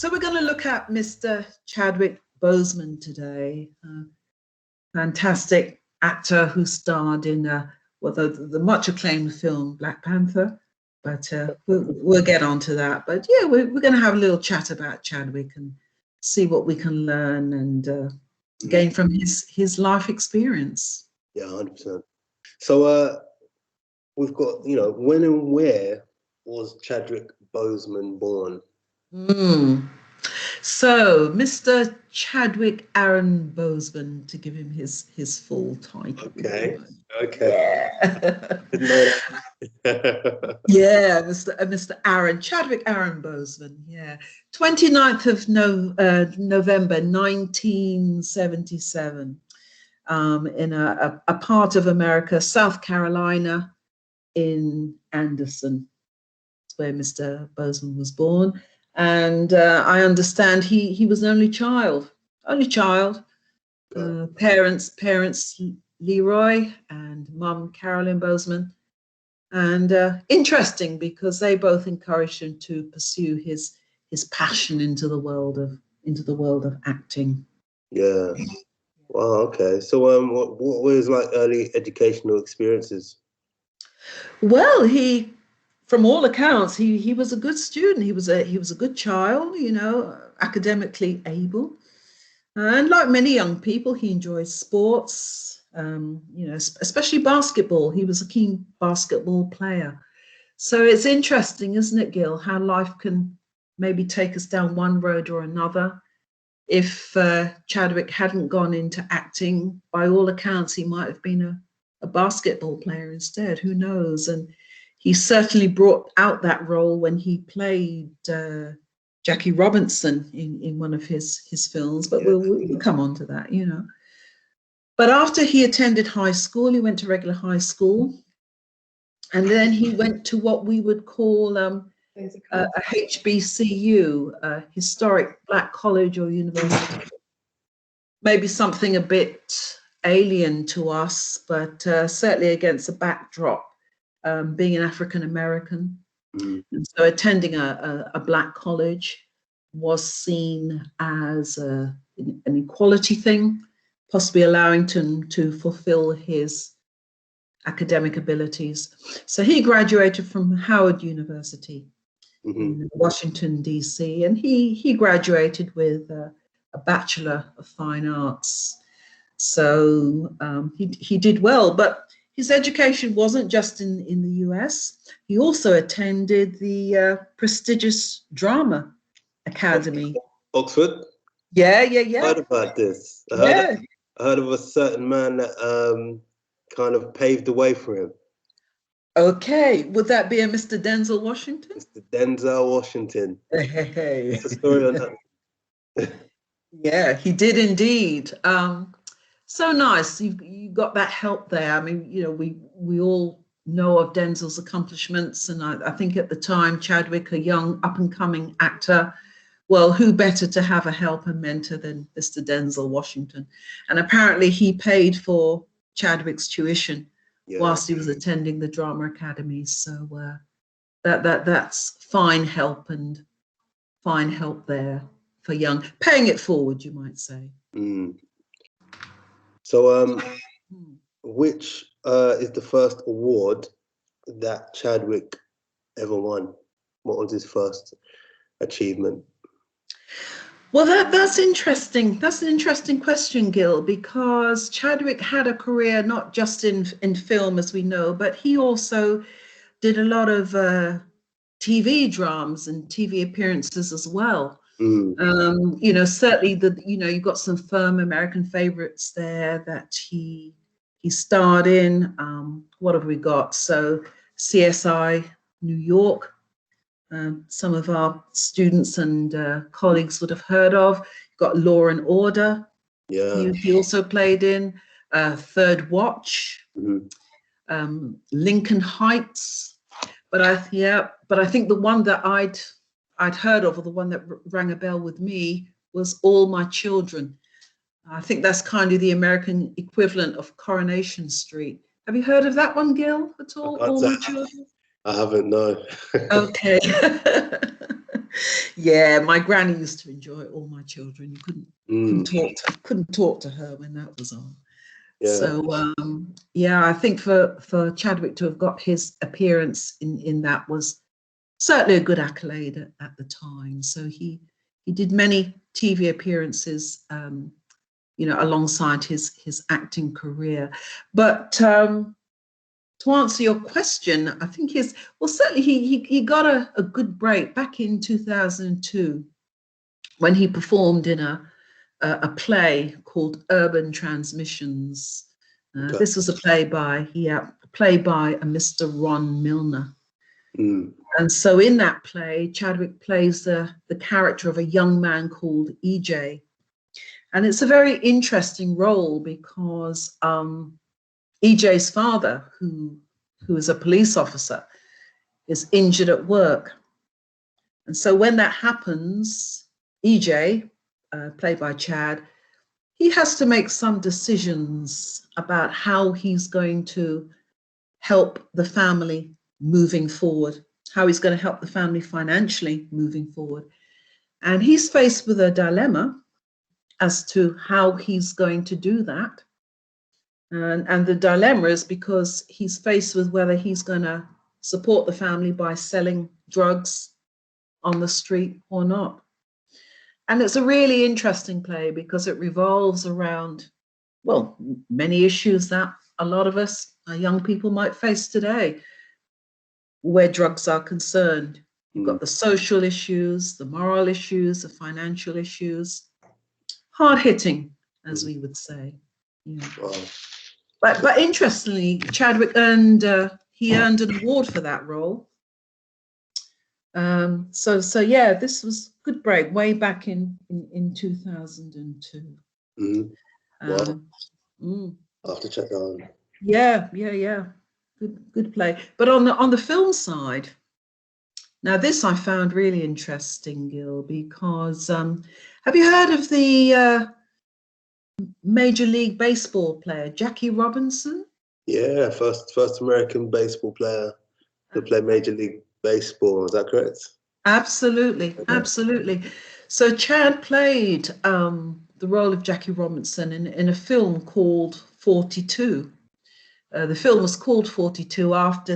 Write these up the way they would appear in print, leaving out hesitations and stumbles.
So we're going to look at Mr. Chadwick Boseman today, fantastic actor who starred in the much acclaimed film Black Panther. But we'll get on to that. But yeah, we're going to have a little chat about Chadwick and see what we can learn and gain from his life experience. Yeah, 100%. So we've got, when and where was Chadwick Boseman born? So, Mr. Chadwick Aaron Boseman, to give him his full title. Okay. Yeah. Yeah, Mr. Aaron, Chadwick Aaron Boseman, yeah. 29th of November, 1977, in a part of America, South Carolina, in Anderson. That's where Mr. Boseman was born. And I understand he was an only child. Parents Leroy and Mum Carolyn Boseman. And interesting because they both encouraged him to pursue his passion into the world of acting. Yeah. Wow. Okay. So what were his early educational experiences? Well, from all accounts, he was a good student. He was a good child, academically able. And like many young people, he enjoyed sports, especially basketball. He was a keen basketball player. So it's interesting, isn't it, Gil, how life can maybe take us down one road or another. If Chadwick hadn't gone into acting, by all accounts, he might have been a basketball player instead. Who knows? And he certainly brought out that role when he played Jackie Robinson in one of his films, but we'll come on to that, But after he attended high school, he went to regular high school, and then he went to what we would call a HBCU, a historic Black college or university. Maybe something a bit alien to us, but certainly against the backdrop, being an African American. And so attending a Black college was seen as an equality thing, possibly allowing him to fulfill his academic abilities. So he graduated from Howard University in Washington, D.C., and he graduated with a Bachelor of Fine Arts. So he did well, but his education wasn't just in the US. He also attended the prestigious Drama Academy. Oxford? Yeah. I heard about this. I heard of a certain man that kind of paved the way for him. Okay, would that be a Mr. Denzel Washington? Mr. Denzel Washington. Hey. What's the story on that? Yeah, he did indeed. So nice. You got that help there. I mean, we all know of Denzel's accomplishments, and I think at the time Chadwick, a young up-and-coming actor, well, who better to have a help and mentor than Mr. Denzel Washington? And apparently he paid for Chadwick's tuition whilst he was attending the Drama Academy. So that's fine help there for young, paying it forward, you might say. So which is the first award that Chadwick ever won? What was his first achievement? Well, that's interesting. That's an interesting question, Gil, because Chadwick had a career not just in film, as we know, but he also did a lot of TV dramas and TV appearances as well. Certainly you've got some firm American favorites there that he starred in. What have we got? So CSI New York. Some of our students and colleagues would have heard of. You've got Law and Order. Yeah. He also played in Third Watch, Lincoln Heights. But I think the one that I'd heard of, or the one that rang a bell with me, was All My Children. I think that's kind of the American equivalent of Coronation Street. Have you heard of that one, Gil, at all? All My Children? I haven't, no. Okay. Yeah, my granny used to enjoy All My Children. You couldn't Mm, couldn't talk to her when that was on. yeah. So yeah, I think for Chadwick to have got his appearance in that was certainly a good accolade at the time. So he did many TV appearances, you know, alongside his acting career. But to answer your question, I think well, certainly he got a good break back in 2002 when he performed in a play called Urban Transmissions. Okay. This was a play by a Mr. Ron Milner. Mm, And so in that play, Chadwick plays the character of a young man called EJ. And it's a very interesting role because EJ's father, who is a police officer, is injured at work. And so when that happens, EJ, played by Chad, he has to make some decisions about how he's going to help the family moving forward, how he's going to help the family financially moving forward. And he's faced with a dilemma as to how he's going to do that. And the dilemma is because he's faced with whether he's going to support the family by selling drugs on the street or not. And it's a really interesting play because it revolves around, well, many issues that a lot of us, young people, might face today where drugs are concerned. You've mm, got the social issues, the moral issues, the financial issues, hard hitting, as mm. we would say. Yeah. Wow. But interestingly, Chadwick earned an award for that role. So yeah, this was a good break way back in 2002. Mm, wow. Um, mm, I'll have to check that out. yeah. Good play. But on the film side, now this I found really interesting, Gil, because have you heard of the Major League Baseball player Jackie Robinson? Yeah, first American baseball player to play Major League Baseball. Is that correct? Absolutely, Okay. absolutely. So Chad played the role of Jackie Robinson in a film called 42. The film was called 42 after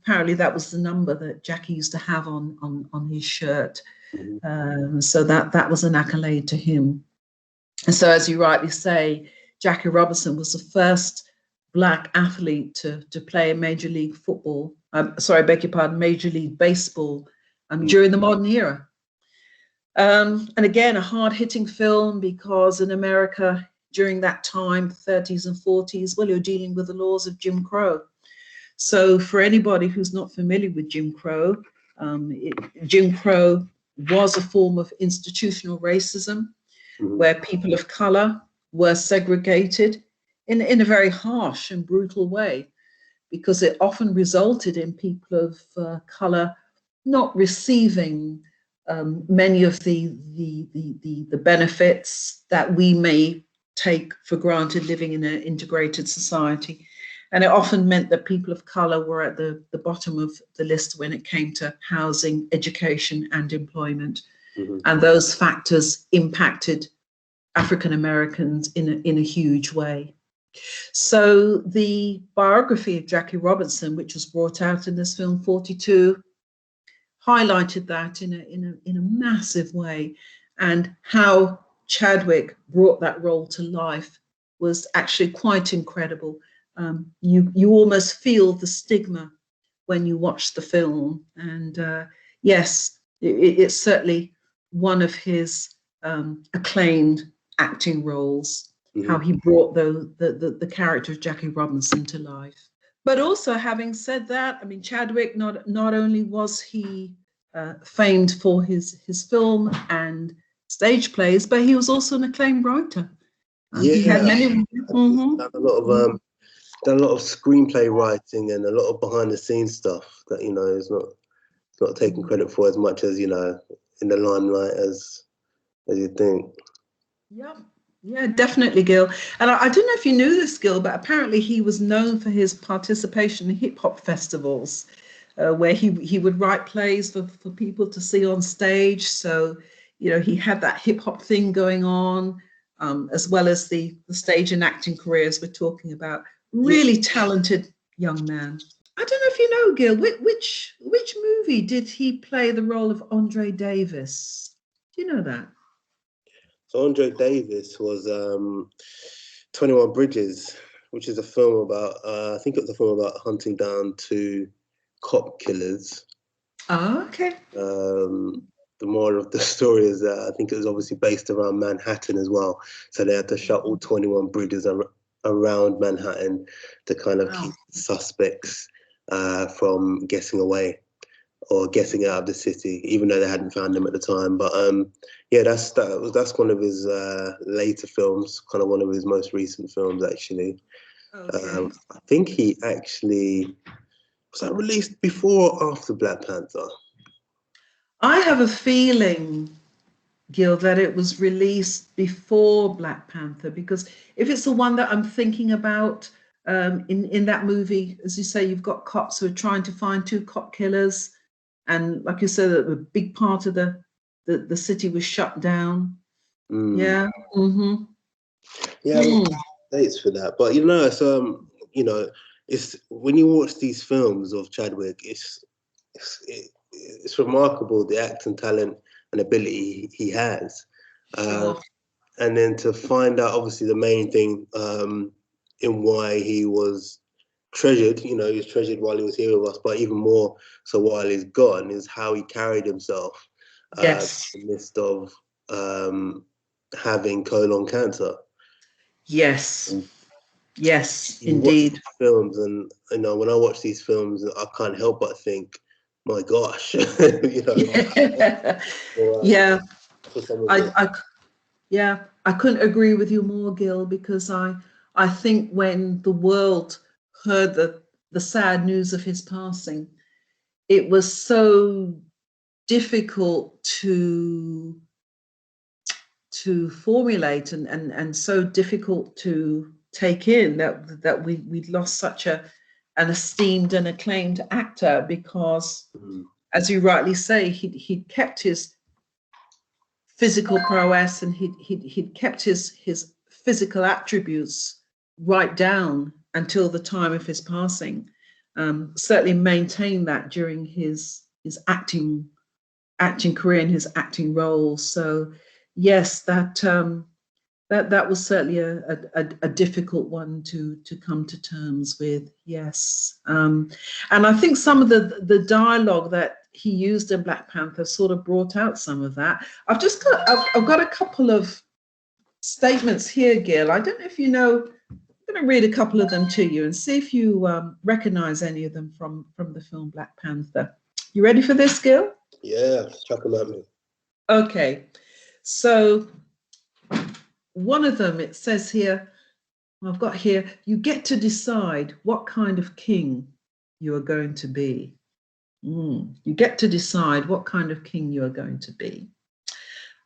apparently that was the number that Jackie used to have on his shirt. Mhm. So that was an accolade to him. And so, as you rightly say, Jackie Robinson was the first Black athlete to play in Major League Football. Sorry, I beg your pardon, Major League Baseball Mm, during the modern era. And again, a hard-hitting film because in America during that time, 30s and 40s, well, you're dealing with the laws of Jim Crow. So for anybody who's not familiar with Jim Crow, Jim Crow was a form of institutional racism mhm, where people of color were segregated in a very harsh and brutal way because it often resulted in people of color not receiving many of the benefits that we may take for granted living in an integrated society. And it often meant that people of color were at the bottom of the list when it came to housing, education, and employment. mhm, And those factors impacted African Americans in a huge way. So the biography of Jackie Robinson, which was brought out in this film 42, highlighted that in a massive way, and how Chadwick brought that role to life was actually quite incredible. You almost feel the stigma when you watch the film, and yes, it's certainly one of his acclaimed acting roles. How mhm. he brought the character of Jackie Robinson to life. But also, having said that, I mean, Chadwick not only was he famed for his film and stage plays, but he was also an acclaimed writer. He had Yeah, many. he's Mhm. done a lot of screenplay writing and a lot of behind the scenes stuff that is not taken credit for as much as in the limelight as you think. Yeah, yeah, definitely, Gil. And I don't know if you knew this, Gil, but apparently he was known for his participation in hip hop festivals. where he would write plays for people to see on stage. So, he had that hip hop thing going on, as well as the stage and acting careers we're talking about. Yeah. Really talented young man. I don't know if you know, Gil, which movie did he play the role of Andre Davis? Do you know that? So Andre Davis was 21 Bridges, which is a film about, I think it was a film about hunting down two cop killers. Oh, okay. The moral of the story is that I think it was obviously based around Manhattan as well. So they had to shut all 21 bridges around Manhattan to kind of Wow. keep suspects from getting away or getting out of the city, even though they hadn't found them at the time. But yeah, that's one of his later films, kind of one of his most recent films, actually. Okay. I think he actually was that released before or after Black Panther? I have a feeling, Gil, that it was released before Black Panther, because if it's the one that I'm thinking about, in that movie, as you say, you've got cops who are trying to find two cop killers, and like you said, a big part of the city was shut down. Mm. Yeah. Mm-hmm. Yeah, I mean, Mm. dates for that, but it's when you watch these films of Chadwick, it's remarkable the acting talent and ability he has. Sure. And then to find out, obviously, the main thing in why he was treasured, he was treasured while he was here with us, but even more so while he's gone, is how he carried himself Yes. in the midst of having colon cancer. Yes. And Yes, you watch indeed. these films, and when I watch these films, I can't help but think, my gosh, for, Yeah. for some of I, the I Yeah, I couldn't agree with you more, Gil, because I think when the world heard the sad news of his passing, it was so difficult to formulate, and so difficult to take in, that we'd lost such an esteemed and acclaimed actor, because, mm, as you rightly say, he'd kept his physical prowess, and he'd kept his physical attributes right down until the time of his passing. Certainly maintained that during his acting career and his acting roles. So yes, that was certainly a difficult one to come to terms with. Yes, and I think some of the dialogue that he used in Black Panther sort of brought out some of that. I've got a couple of statements here, Gil. I don't know if you know. I'm going to read a couple of them to you and see if you recognize any of them from the film Black Panther. You ready for this, Gil? yeah, chuck them at me. Okay, so one of them, it says here, I've got here, you get to decide what kind of king you are going to be. You get to decide what kind of king you are going to be.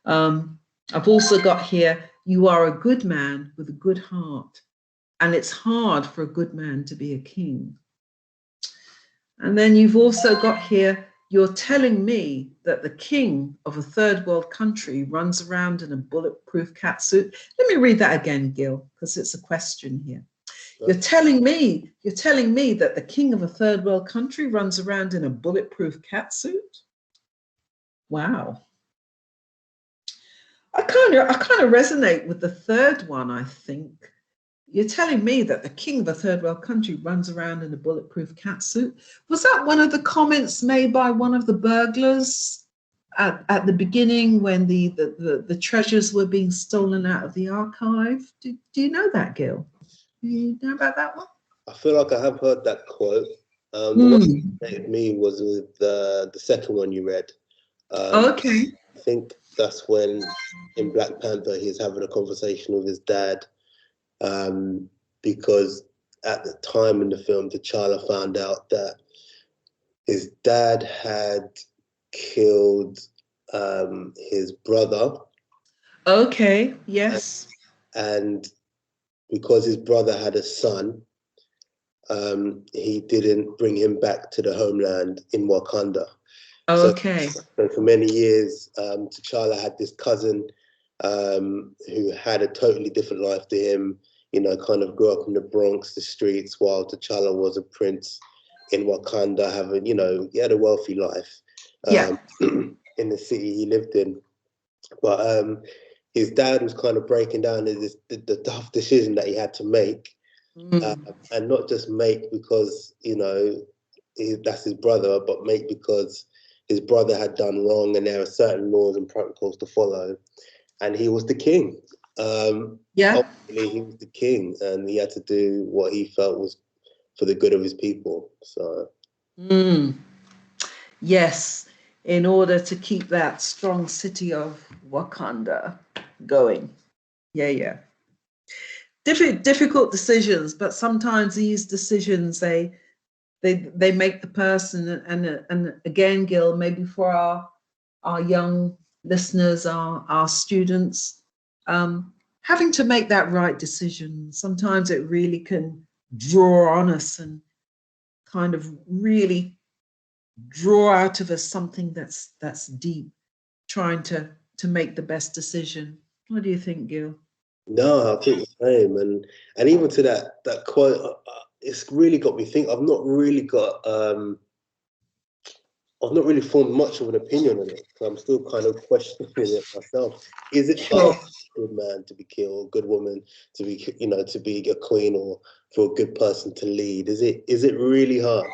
I've also got here, you are a good man with a good heart, and it's hard for a good man to be a king. And then you've also got here, you're telling me that the king of a third world country runs around in a bulletproof catsuit. Let me read that again, Gil, because it's a question here. You're telling me that the king of a third world country runs around in a bulletproof catsuit? Wow. I kind of resonate with the third one, I think. You're telling me that the king of a third world country runs around in a bulletproof catsuit? Was that one of the comments made by one of the burglars at the beginning, when the treasures were being stolen out of the archive? Do you know that, Gil? Do you know about that one? I feel like I have heard that quote. The one Hmm. that made me was with the second one you read. Okay. I think that's when in Black Panther he's having a conversation with his dad, because at the time in the film, T'Challa found out that his dad had killed his brother, Okay. and, Yes. and because his brother had a son, he didn't bring him back to the homeland in Wakanda. So, Okay. so for many years, T'Challa had this cousin who had a totally different life to him. You know, kind of grew up in the Bronx, the streets, while T'Challa was a prince in Wakanda, having, you know, he had a wealthy life Yeah. in the city he lived in. But his dad was kind of breaking down the tough decision that he had to make, Mm. and not just make because, you know, that's his brother, but make because his brother had done wrong and there are certain laws and protocols to follow. And he was the king. Yeah. Ultimately, he was the king, and he had to do what he felt was for the good of his people. So, Mm. Yes. In order to keep that strong city of Wakanda going. Yeah, yeah. Difficult decisions, but sometimes these decisions they make the person, and again, Gil, maybe for our young listeners, our students, having to make that right decision. Sometimes it really can draw on us and kind of really draw out of us something that's deep, trying to make the best decision. What do you think, Gil? no, I think the same. And even to that quote, it's really got me thinking. I've not really formed much of an opinion on it. So I'm still kind of questioning it myself. Is it hard Sure. for a good man to be killed, a good woman to be, you know, to be a queen, or for a good person to lead? Is it really hard?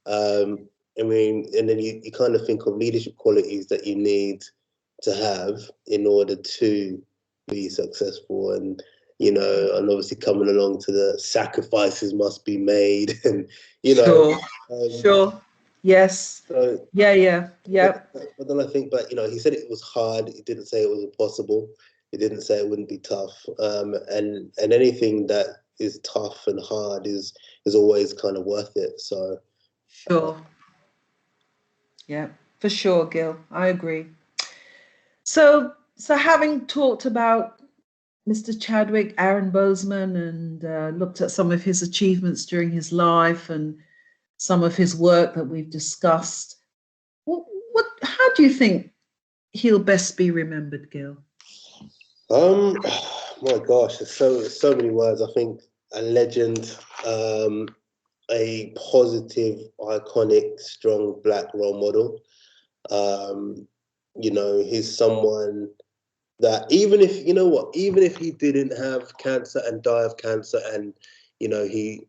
I mean, and then you kind of think of leadership qualities that you need to have in order to be successful, and you know, and obviously coming along to the sacrifices must be made, and you know, Sure. um, Sure. Yes. so Yeah, yeah. but, Yep. but then I think, but you know, he said it was hard. He didn't say it was impossible. He didn't say it wouldn't be tough. And anything that is tough and hard is always kind of worth it. So Sure. Yeah, for sure, Gil. I agree. So having talked about Mr. Chadwick, Aaron Bozeman, and looked at some of his achievements during his life and some of his work that we've discussed, how do you think he'll best be remembered, Gil? um, my gosh, there's so many words. I think a legend, a positive, iconic, strong black role model. Um, you know, he's someone that even if, you know what, even if he didn't have cancer and die of cancer, and you know, he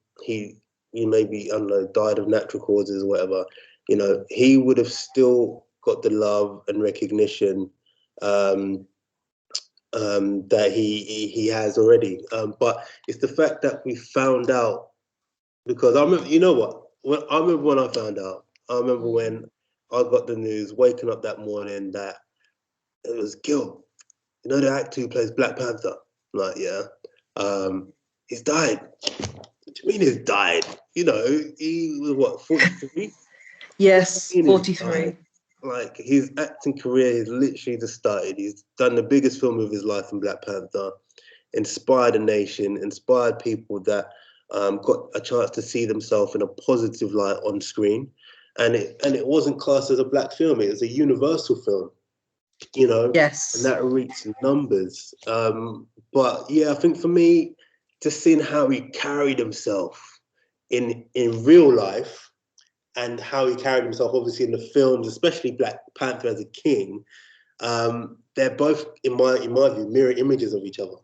maybe, I don't know, died of natural causes or whatever, you know, he would have still got the love and recognition, um, that he has already. But it's the fact that we found out, because I remember, you know what, I remember when I found out. I remember Mm. when I got the news, waking up that morning, that it was Gil. You know the actor who plays Black Panther? I'm like, yeah. He's died. What do you mean he's died? You know, he was what, 43? What do Yes, you mean he's died? 43. Like, his acting career has literally just started. He's done the biggest film of his life in Black Panther, inspired a nation, inspired people that got a chance to see themselves in a positive light on screen. And it wasn't classed as a black film, it was a universal film, you know, and Yes. that reached numbers. But yeah, I think for me, just seeing how he carried himself in real life, and how he carried himself, obviously in the films, especially Black Panther as a king, they're both, in my view, mirror images of each other.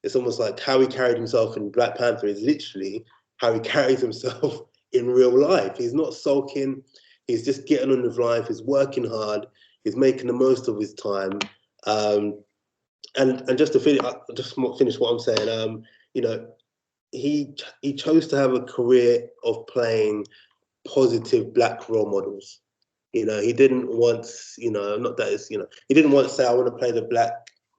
It's almost like how he carried himself in Black Panther is literally how he carries himself in real life. He's not sulking. He's just getting on with life. He's working hard. He's making the most of his time. Um, and just to finish what I'm saying, you know, he chose to have a career of playing positive black role models. You know, he didn't want, you know, not that it's, you know, he didn't want to say, I want to play the black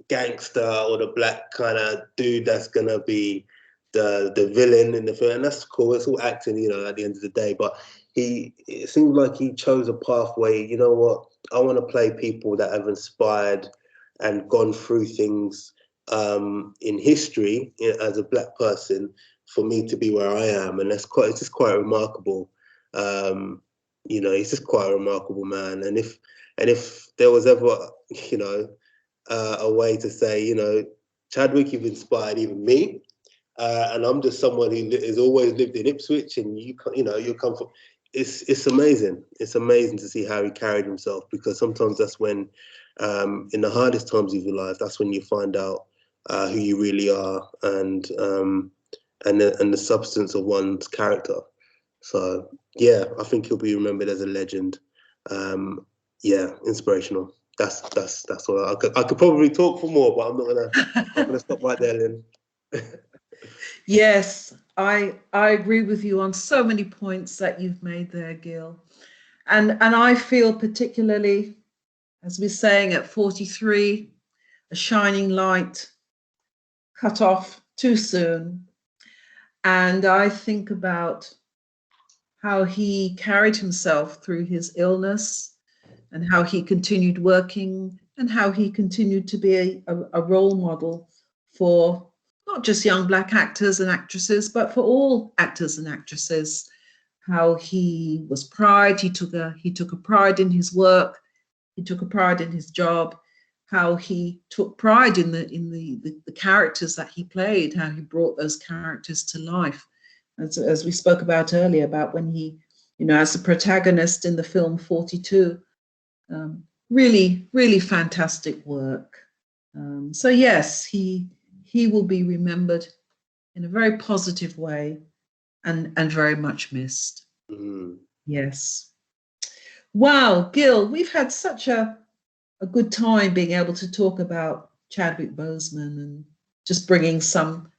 gangster or the black kind of dude that's gonna be the villain in the film. And that's cool. It's all acting, you know, at the end of the day. But it seemed like he chose a pathway. You know what? I want to play people that have inspired and gone through things in history, you know, as a black person, for me to be where I am, and it's just quite remarkable. He's just quite a remarkable man. And if there was ever, a way to say, Chadwick, you've inspired even me, and I'm just someone who has always lived in Ipswich, and you come from. It's amazing. It's amazing to see how he carried himself, because sometimes that's when, in the hardest times of your life, that's when you find out who you really are, and the substance of one's character. So yeah, I think he'll be remembered as a legend. Inspirational. That's all. I could probably talk for more, but I'm gonna stop right there, Lynn. Yes, I agree with you on so many points that you've made there, Gil. And I feel particularly, as we're saying, at 43, a shining light cut off too soon. And I think about how he carried himself through his illness, and how he continued working, and how he continued to be a role model for not just young Black actors and actresses, but for all actors and actresses. How he was pride, he took a pride in his work, he took a pride in his job, how he took pride in the characters that he played, how he brought those characters to life. As we spoke about earlier, about when he, as the protagonist in the film 42, really, really fantastic work. So yes, he will be remembered in a very positive way, and very much missed. Mm. Yes. Wow, Gil, we've had such a good time being able to talk about Chadwick Boseman, and just bringing some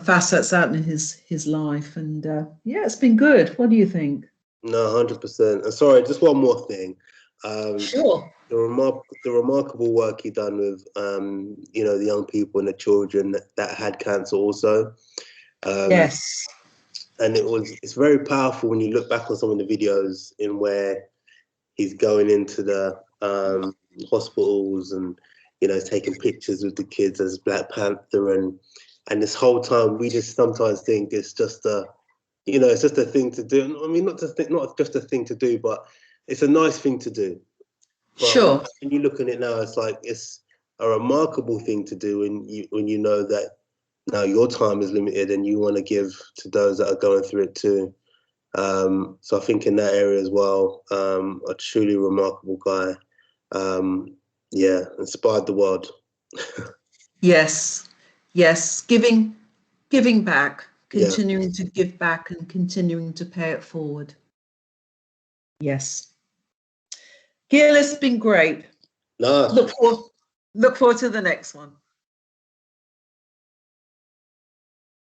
facets out in his life. And it's been good. What do you think? No, 100%. And sorry, just one more thing. Sure. The remarkable work he done with the young people and the children that had cancer also. Yes. And it's very powerful when you look back on some of the videos in where he's going into the hospitals, and taking pictures with the kids as Black Panther, and this whole time we just sometimes think it's just it's just a thing to do. I mean, not just a thing to do, but it's a nice thing to do. But Sure. when you look at it now, it's like it's a remarkable thing to do when you know that now your time is limited and you want to give to those that are going through it too. So I think in that area as well, a truly remarkable guy. Inspired the world. Yes. Yes. Giving back, Yeah. continuing to give back, and continuing to pay it forward. Yes. Gil, it's been great. No, Look forward to the next one.